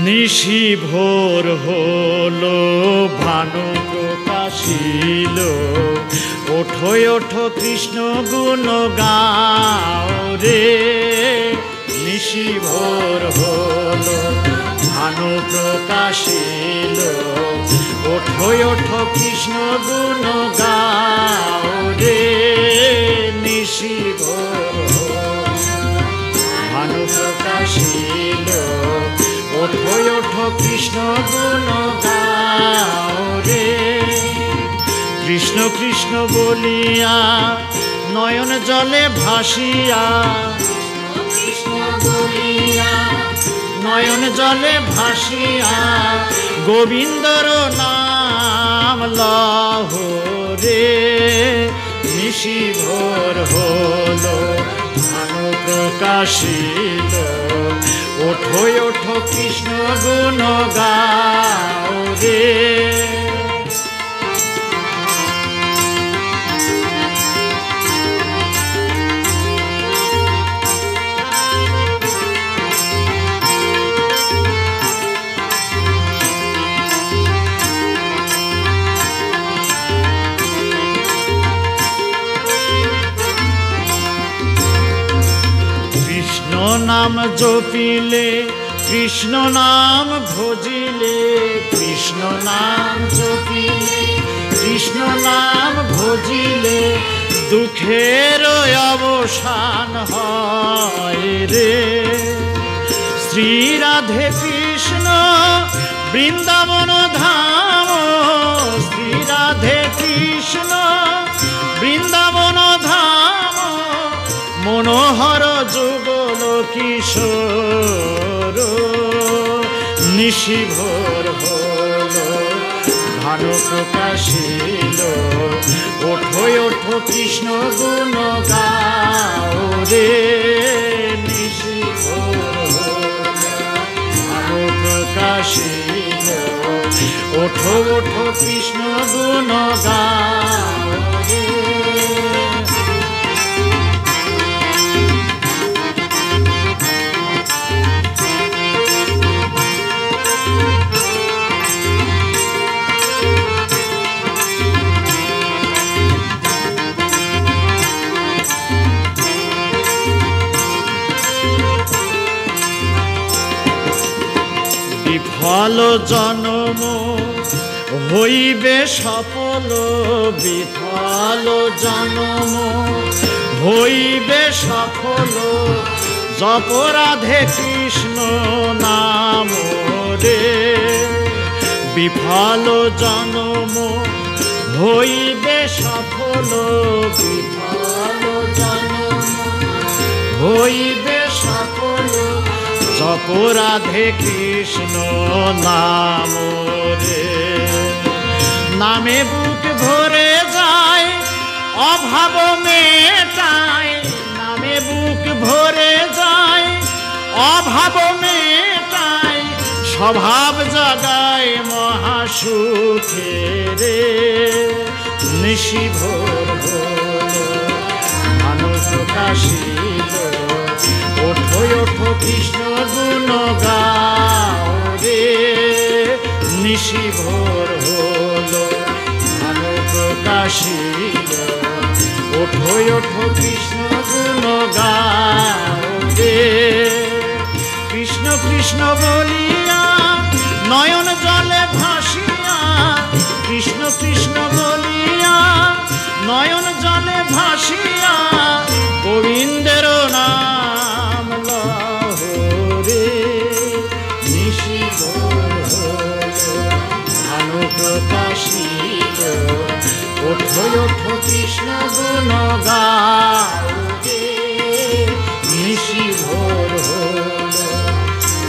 নিশি ভোর হলো ভানু প্রকাশিল, ওঠো ওঠো কৃষ্ণ গুণ গাও রে। নিশি ভোর হলো ভানু প্রকাশিল, ওঠো ওঠো কৃষ্ণ গুণ গাও রে। নিশি ভোর ভানু প্রকাশিল, ওঠো ওঠো কৃষ্ণ গুণ গাও রে। কৃষ্ণ কৃষ্ণ বলিয়া নয়ন জলে ভাসিয়া, কৃষ্ণ বলিয়া নয়ন জলে ভাসিয়া, গোবিন্দর নাম লহো রে। নিশি ভোর হলো ভানু প্রকাশিল, ওঠো ওঠো কৃষ্ণ গুণ গাও রে। কৃষ্ণ নাম জপিলে, কৃষ্ণ নাম ভজিলে, কৃষ্ণ নাম জপিলে, কৃষ্ণ নাম ভজিলে, দুঃখের অবসান হয় রে। শ্রী রাধে কৃষ্ণ বৃন্দাবন ধাম, শ্রী রাধে কৃষ্ণ বৃন্দাবন ধাম, মনোহর যুগল কিশোর। নিশি ভোর হলো ভানু প্রকাশিল, ওঠো ওঠো কৃষ্ণ গুণ গাও রে। নিশি ভোর ভানু প্রকাশিল, ওঠো ওঠো কৃষ্ণ গুণ গাও রে। বিফল জনম হইবে সফল, বিফল জনম হইবে সফল, জপ রাধে কৃষ্ণ নাম রে। বিফল জনম হইবে সফল, বিফল জনম হইবে সফল, জপ রাধে কৃষ্ণ নাম রে। নামে বুক ভরে যায় অভাব মেটায়, নামে বুক ভরে যায় অভাব মেটায়, স্বভাব জাগায় মহাসুখে রে। নিশি ভোর হলো ভানু প্রকাশিল, ওঠো ওঠো কৃষ্ণ গুণ গাও রে। নিশি ভোর হলো ভানু প্রকাশিল, ওঠো ওঠো কৃষ্ণ গুণ গাও রে। কৃষ্ণ কৃষ্ণ বলিয়া নয়ন জলে ভাসিয়া, কৃষ্ণ কৃষ্ণ বলিয়া নয়ন জলে ভাসিয়া, গোবিন্দের নাম লহো রে। নিশি ভোর হলো ভানু প্রকাশিল, ওঠো ওঠো কৃষ্ণ গুণ গাও রে। নিশি ভোর হলো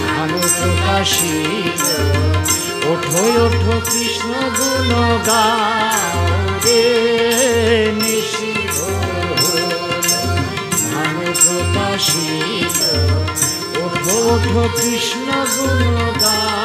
ভানু প্রকাশিল, ওঠো ওঠো কৃষ্ণ গুণ গাও রে। নিশি ভোর হলো ভানু প্রকাশিল, ওঠো ওঠো কৃষ্ণ গুণ গাও।